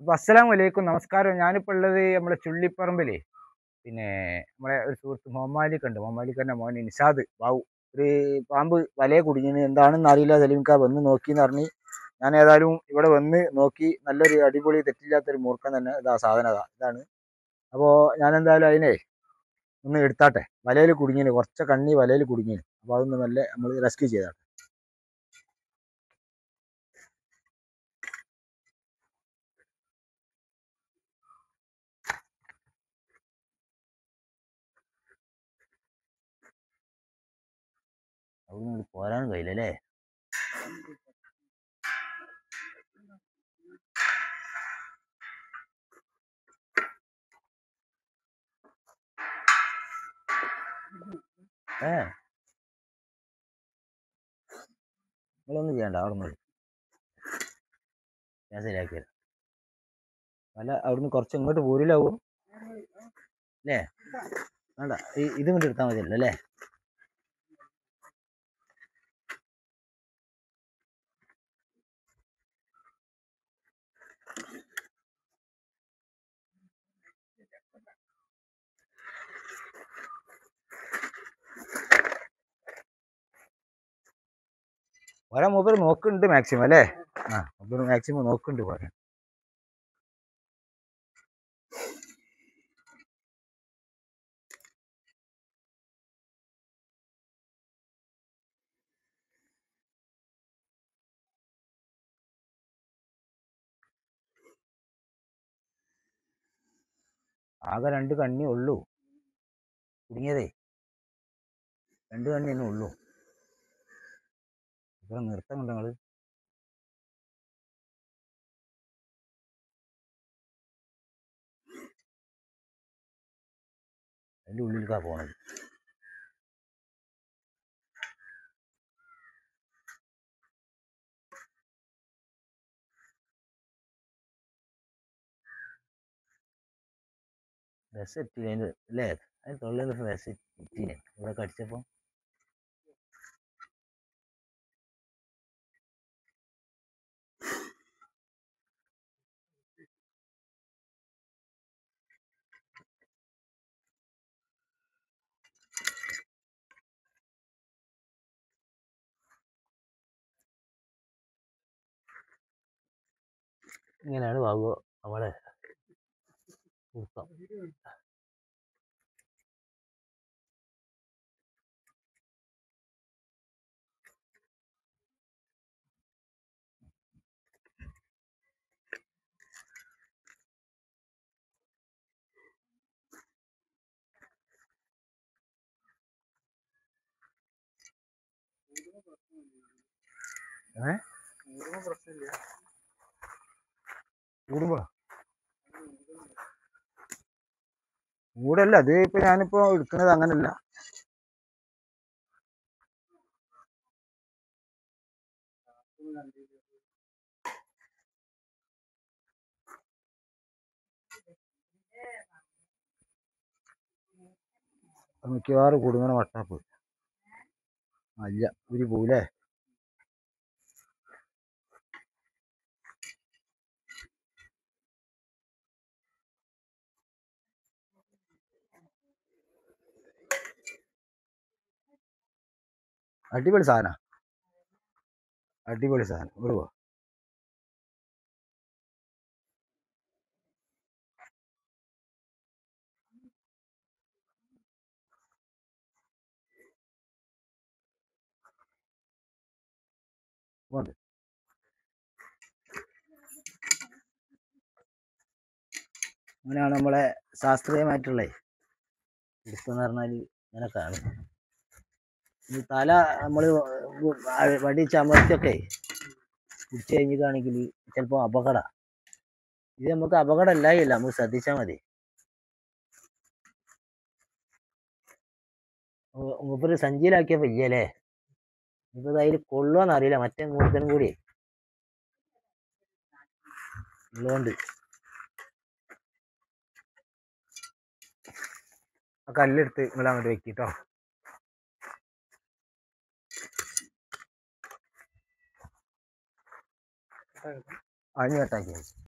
അപ്പൊ അസ്സലാമു അലൈക്കും, നമസ്കാരം. ഞാനിപ്പോൾ ഉള്ളത് നമ്മളെ ചുള്ളിപ്പറമ്പില്. പിന്നെ നമ്മളെ ഒരു സുഹൃത്ത് മുഹമ്മാലിക്ക് ഉണ്ട്. മുഹമ്മാലിക്കൻ്റെ മോൻ നിഷാദ് ബാവു ഒരു പാമ്പ് വലയെ കുടുങ്ങിന്, എന്താണെന്ന് അറിയില്ല. സലീംക്ക വന്ന് നോക്കിന്ന് പറഞ്ഞ് ഞാൻ ഏതായാലും ഇവിടെ വന്ന് നോക്കി. നല്ലൊരു അടിപൊളി തെറ്റില്ലാത്തൊരു മൂർഖൻ തന്നെ. ഇതാ സാധനം ഇതാണ്. അപ്പോൾ ഞാൻ എന്തായാലും അതിനെ ഒന്ന് എടുത്താട്ടെ. വലയിൽ കുടുങ്ങിന്, കുറച്ച് കണ്ണി വലയിൽ കുടുങ്ങിന്. അപ്പോൾ അതൊന്ന് നല്ല നമ്മൾ റെസ്ക്യൂ ചെയ്താട്ടെ. അവിടെ പോരാനും കഴിയില്ലല്ലേ. നിങ്ങളൊന്നും ചെയ്യണ്ട, അവിടെ നിന്ന് ഞാൻ ശരിയാക്കിയത്. വല അവിടുന്ന് കുറച്ച് ഇങ്ങോട്ട് പോരില്ലാവൂ അല്ലേ? വേണ്ട, ഇത് കൊണ്ട് എടുത്താൽ മതിയല്ലോ അല്ലേ? ഓരോ മൂപ്പർ നോക്കുന്നുണ്ട് മാക്സിമം അല്ലേ? മൂപ്പർ മാക്സിമം നോക്കുന്നുണ്ട് പോരാ. ആകെ 2 കണ്ണി ഉള്ളൂ കുടുങ്ങിയതേ. 2 കണ്ണി തന്നെ ഉള്ളൂ. ഇവിടെ നിർത്തം കൊണ്ട് ഞങ്ങള് അതിൻ്റെ ഉള്ളിലേക്കാണ് പോണത്. ബസ് എത്തിയില്ല അതിൻ്റെ അല്ലേ? അതിന് തൊള്ളിൽ ബസ് എത്തിയില്ലേ ഇവിടെ കടിച്ചപ്പോൾ? ഇങ്ങനെയാണ് വാങ്ങുക നമ്മളെ കുറുക്കം. കൂടുമ്പോ കൂടല്ല, അത് ഇപ്പൊ ഞാനിപ്പോ എടുക്കുന്നത് അങ്ങനല്ല. മിക്കവാറും കുടുങ്ങണ വട്ടാപ്പ് അല്ല ഇവര് പോവില്ലേ. അടിപൊളി സാധന, അടിപൊളി സാധനം. ഇവിടെ പോ. അങ്ങനെയാണ് നമ്മളെ ശാസ്ത്രീയമായിട്ടുള്ള എടുത്തെന്ന് പറഞ്ഞാൽ ഇങ്ങനൊക്കെയാണ്. ഈ തല നമ്മൾ വടി ചമർത്തിയൊക്കെ പിടിച്ചു കഴിഞ്ഞിട്ടാണെങ്കിൽ ചിലപ്പോൾ അപകട. ഇത് നമുക്ക് അപകടം ഇല്ലായില്ല, നമുക്ക് ശ്രദ്ധിച്ചാൽ മതി. മൂപ്പര് സഞ്ചിയിലാക്കിയപ്പോ ഇല്ലല്ലേ? ഇപ്പൊ അതിൽ കൊള്ളുവോന്ന് അറിയില്ല, മറ്റേ മൂർഖനും കൂടി ഉള്ളതുകൊണ്ട്. ആ കല്ലെടുത്ത് നിങ്ങൾ അങ്ങോട്ട് വെക്കിട്ടോ. അതിന് കട്ടാക്കി.